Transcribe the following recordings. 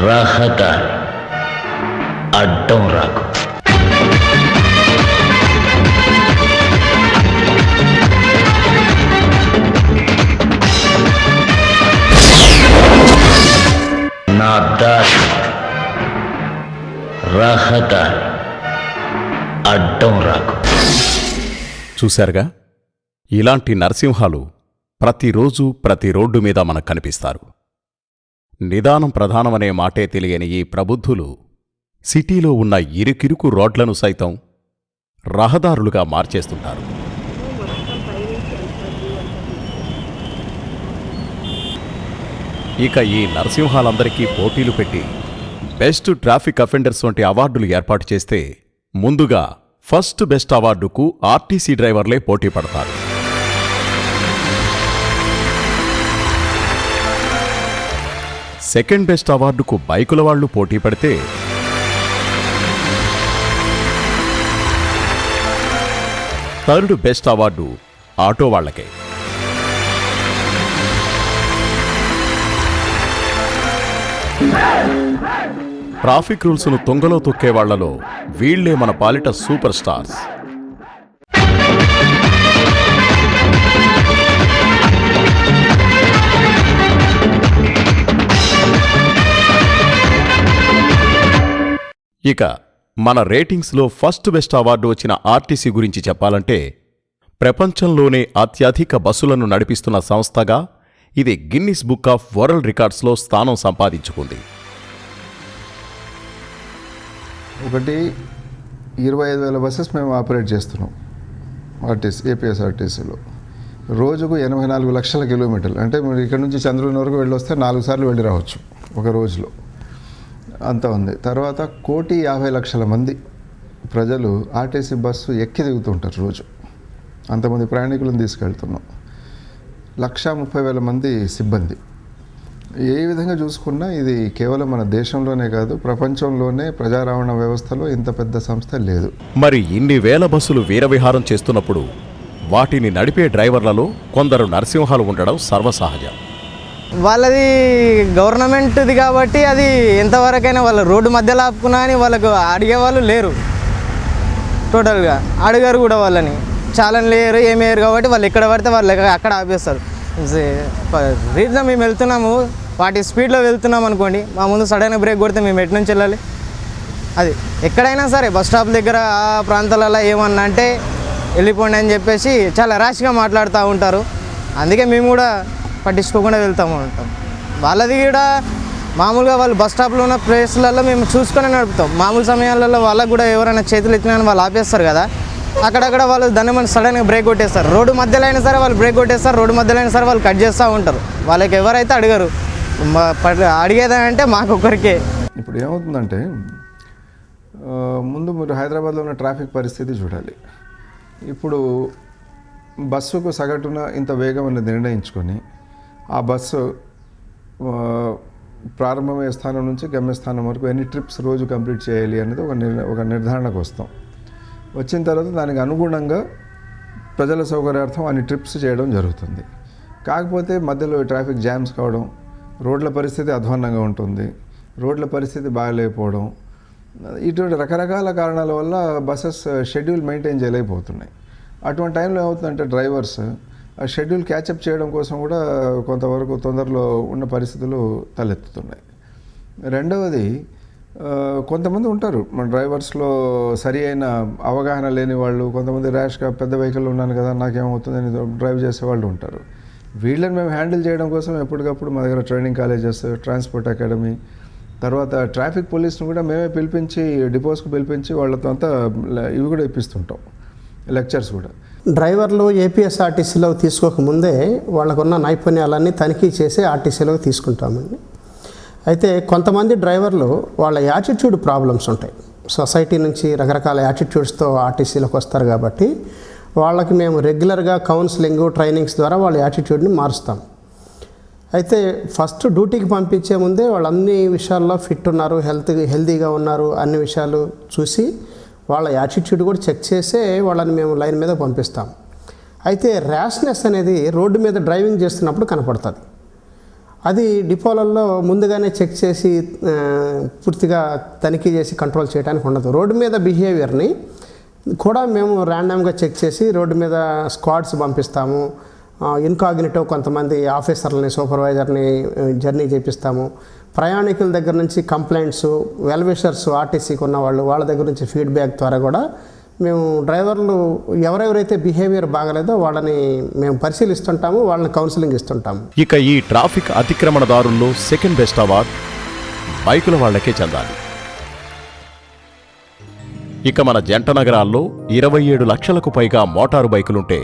రహదారి అడ్డం రాకు. నా దారి రహదారి అడ్డం రాకు. చూశారుగా, ఇలాంటి నరసింహాలు ప్రతిరోజు ప్రతి రోడ్డు మీద మనకు కనిపిస్తారు. నిదానం ప్రధానమనే మాటే తెలియని ఈ ప్రబుద్ధులు సిటీలో ఉన్న ఇరుకిరుకు రోడ్లను సైతం రహదారులుగా మార్చేస్తుంటారు. ఇక ఈ నరసింహాలందరికీ పోటీలు పెట్టి బెస్ట్ ట్రాఫిక్ అఫెండర్స్ వంటి అవార్డులు ఏర్పాటు చేస్తే ముందుగా ఫస్ట్ బెస్ట్ అవార్డుకు ఆర్టీసీ డ్రైవర్లే పోటీ పడతారు. సెకండ్ బెస్ట్ అవార్డుకు బైకుల వాళ్లు పోటీ పడితే థర్డ్ బెస్ట్ అవార్డు ఆటో వాళ్లకే. ట్రాఫిక్ రూల్స్ను తొంగలో తొక్కే వాళ్లలో వీళ్లే మన పాలిట సూపర్ స్టార్స్. ఇక మన రేటింగ్స్లో ఫస్ట్ బెస్ట్ అవార్డు వచ్చిన ఆర్టీసీ గురించి చెప్పాలంటే, ప్రపంచంలోనే అత్యధిక బస్సులను నడిపిస్తున్న సంస్థగా ఇది గిన్నిస్ బుక్ ఆఫ్ వరల్డ్ రికార్డ్స్లో స్థానం సంపాదించుకుంది. ఒకటి 25,000 బస్సెస్ మేము ఆపరేట్ చేస్తున్నాం ఏపీఎస్ఆర్టీసీలో. రోజుకు 84 లక్షల కిలోమీటర్లు. అంటే మీరు ఇక్కడ నుంచి చంద్రుని వరకు వెళ్ళొస్తే 4 సార్లు వెళ్ళి రావచ్చు ఒక రోజులో. అంత ఉంది. తర్వాత 1,50,00,000 మంది ప్రజలు ఆర్టీసీ బస్సు ఎక్కి దిగుతుంటారు రోజు. అంతమంది ప్రయాణికులను తీసుకెళ్తున్నాం. 1,30,000 మంది సిబ్బంది. ఏ విధంగా చూసుకున్నా ఇది కేవలం మన దేశంలోనే కాదు, ప్రపంచంలోనే ప్రజా రవాణా వ్యవస్థలో ఇంత పెద్ద సంస్థ లేదు. మరి ఇన్ని వేల బస్సులు వీరవిహారం చేస్తున్నప్పుడు వాటిని నడిపే డ్రైవర్లలో కొందరు నరసింహాలు ఉండడం సర్వసహజం. వాళ్ళది గవర్నమెంట్ది కాబట్టి అది ఎంతవరకైనా వాళ్ళ రోడ్డు మధ్యలో ఆపుకున్నా అని వాళ్ళకు అడిగేవాళ్ళు లేరు. టోటల్గా అడిగారు కూడా వాళ్ళని. చాలా లేరు, ఏమి లేరు కాబట్టి వాళ్ళు ఎక్కడ పడితే వాళ్ళు అక్కడ ఆపేస్తారు. రీజన్ మేము వెళ్తున్నాము 40 స్పీడ్లో వెళ్తున్నాం అనుకోండి, మా ముందు సడన్గా బ్రేక్ కొడితే మేము ఎటు నుంచి వెళ్ళాలి? అది ఎక్కడైనా సరే బస్ స్టాప్ దగ్గర ఆ ప్రాంతాలలో ఏమన్నా అంటే వెళ్ళిపోండి అని చెప్పేసి చాలా ర్యాష్గా మాట్లాడుతూ ఉంటారు. అందుకే మేము కూడా పట్టించుకోకుండా వెళ్తాము ఉంటాం. వాళ్ళది కూడా మామూలుగా వాళ్ళు బస్ స్టాప్లో ఉన్న ప్లేస్లలో మేము చూసుకొని నడుపుతాం. మామూలు సమయాలలో వాళ్ళకు కూడా ఎవరైనా చేతులు ఎత్తినా వాళ్ళు ఆపేస్తారు కదా, అక్కడక్కడ వాళ్ళు దాన్ని మనం సడన్గా బ్రేక్ కొట్టేస్తారు. రోడ్డు మధ్యలో అయినా సరే వాళ్ళు బ్రేక్ కొట్టేస్తారు, రోడ్డు మధ్యలో అయినా సరే వాళ్ళు కట్ చేస్తూ ఉంటారు. వాళ్ళకి ఎవరైతే అడగరు, అడిగేదంటే మాకొక్కరికే. ఇప్పుడు ఏమవుతుందంటే ముందు మీరు హైదరాబాద్లో ఉన్న ట్రాఫిక్ పరిస్థితి చూడాలి. ఇప్పుడు బస్సుకు సగటున ఇంత వేగం అనేది నిర్ణయించుకొని ఆ బస్సు ప్రారంభమయ్యే స్థానం నుంచి గమ్యస్థానం వరకు ఎన్ని ట్రిప్స్ రోజు కంప్లీట్ చేయాలి అనేది ఒక నిర్ధారణకు వస్తాం. వచ్చిన తర్వాత దానికి అనుగుణంగా ప్రజల సౌకర్యార్థం అన్ని ట్రిప్స్ చేయడం జరుగుతుంది. కాకపోతే మధ్యలో ట్రాఫిక్ జామ్స్ కావడం, రోడ్ల పరిస్థితి అధ్వాన్నంగా ఉంటుంది, రోడ్ల పరిస్థితి బాగాలేకపోవడం, ఇటువంటి రకరకాల కారణాల వల్ల బస్సెస్ షెడ్యూల్ మెయింటైన్ చేయలేకపోతున్నాయి. అటువంటి టైంలో ఏమవుతుందంటే డ్రైవర్స్ ఆ షెడ్యూల్ క్యాచప్ చేయడం కోసం కూడా కొంతవరకు తొందరలో ఉన్న పరిస్థితులు తలెత్తుతున్నాయి. రెండవది, కొంతమంది ఉంటారు మన డ్రైవర్స్లో సరి అయిన అవగాహన లేని వాళ్ళు, కొంతమంది ర్యాష్గా పెద్ద వెహికల్ ఉన్నాను కదా నాకేమవుతుందని డ్రైవ్ చేసేవాళ్ళు ఉంటారు. వీళ్ళని మేము హ్యాండిల్ చేయడం కోసం ఎప్పటికప్పుడు మా దగ్గర ట్రైనింగ్ కాలేజెస్, ట్రాన్స్పోర్ట్ అకాడమీ, తర్వాత ట్రాఫిక్ పోలీస్ను కూడా మేమే పిలిపించి డిపోస్కు పిలిపించి వాళ్ళతో అంతా ఇవి కూడా ఇప్పిస్తుంటాం, లెక్చర్స్ కూడా. డ్రైవర్లు ఏపీఎస్ఆర్టీసీలో తీసుకోకముందే వాళ్ళకున్న నైపుణ్యాలన్నీ తనిఖీ చేసి ఆర్టీసీలోకి తీసుకుంటామండి. అయితే కొంతమంది డ్రైవర్లు వాళ్ళ యాటిట్యూడ్ ప్రాబ్లమ్స్ ఉంటాయి. సొసైటీ నుంచి రకరకాల యాటిట్యూడ్స్తో ఆర్టీసీలోకి వస్తారు కాబట్టి వాళ్ళకి మేము రెగ్యులర్గా కౌన్సిలింగ్, ట్రైనింగ్స్ ద్వారా వాళ్ళ యాటిట్యూడ్ని మారుస్తాం. అయితే ఫస్ట్ డ్యూటీకి పంపించే ముందే వాళ్ళు అన్ని విషయాల్లో ఫిట్ ఉన్నారు, హెల్తీగా ఉన్నారు అన్ని విషయాలు చూసి వాళ్ళ యాటిట్యూడ్ కూడా చెక్ చేసే వాళ్ళని మేము లైన్ మీద పంపిస్తాం. అయితే ర్యాష్నెస్ అనేది రోడ్డు మీద డ్రైవింగ్ చేస్తున్నప్పుడు కనపడుతుంది. అది డిపోలలో ముందుగానే చెక్ చేసి పూర్తిగా తనిఖీ చేసి కంట్రోల్ చేయడానికి ఉండదు. రోడ్డు మీద బిహేవియర్ని కూడా మేము ర్యాండమ్గా చెక్ చేసి రోడ్డు మీద స్క్వాడ్స్ పంపిస్తాము. ఇన్కాగ్నిటో కొంతమంది ఆఫీసర్లని, సూపర్వైజర్ని జర్నీ చేపిస్తాము. ప్రయాణికుల దగ్గర నుంచి కంప్లైంట్స్, వెల్విషర్స్ ఆర్టీసీకి ఉన్న వాళ్ళ దగ్గర నుంచి ఫీడ్బ్యాక్ ద్వారా కూడా మేము డ్రైవర్లు ఎవరెవరైతే బిహేవియర్ బాగలేదో వాళ్ళని మేము పరిశీలిస్తుంటాము, వాళ్ళని కౌన్సిలింగ్ ఇస్తుంటాము. ఇక ఈ ట్రాఫిక్ అతిక్రమణదారుల్లో సెకండ్ బెస్ట్ అవార్డ్ బైకుల వాళ్లకే చెందాలి. ఇక మన జంట నగరాల్లో 27 లక్షలకు పైగా మోటారు బైకులుంటే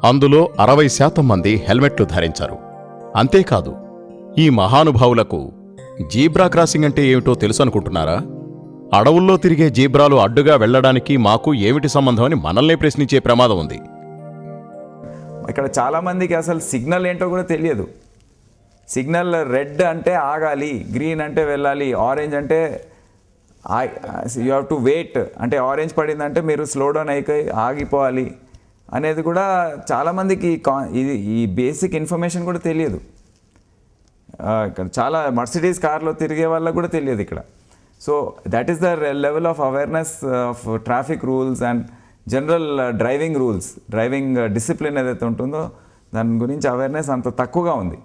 అందులో 60% మంది హెల్మెట్లు ధరించరు. అంతేకాదు, ఈ మహానుభావులకు జీబ్రా క్రాసింగ్ అంటే ఏమిటో తెలుసు అనుకుంటున్నారా? అడవుల్లో తిరిగే జీబ్రాలు అడ్డుగా వెళ్లడానికి మాకు ఏమిటి సంబంధం అని మనల్నే ప్రశ్నించే ప్రమాదం ఉంది. ఇక్కడ చాలామందికి అసలు సిగ్నల్ ఏంటో కూడా తెలియదు. సిగ్నల్ రెడ్ అంటే ఆగాలి, గ్రీన్ అంటే వెళ్ళాలి, ఆరెంజ్ అంటే యూ హ్యావ్ టు వెయిట్, అంటే ఆరెంజ్ పడిందంటే మీరు స్లో డౌన్ అయిపోయి ఆగిపోవాలి అనేది కూడా చాలామందికి ఈ బేసిక్ ఇన్ఫర్మేషన్ కూడా తెలియదు. ఇక్కడ చాలా మర్సిడీస్ కార్లో తిరిగే వాళ్ళకు కూడా తెలియదు ఇక్కడ. So that is the level of awareness of traffic rules and general driving rules, driving discipline ఏదైతే ఉంటుందో దాని గురించి అవేర్నెస్ అంత తక్కువగా ఉంది.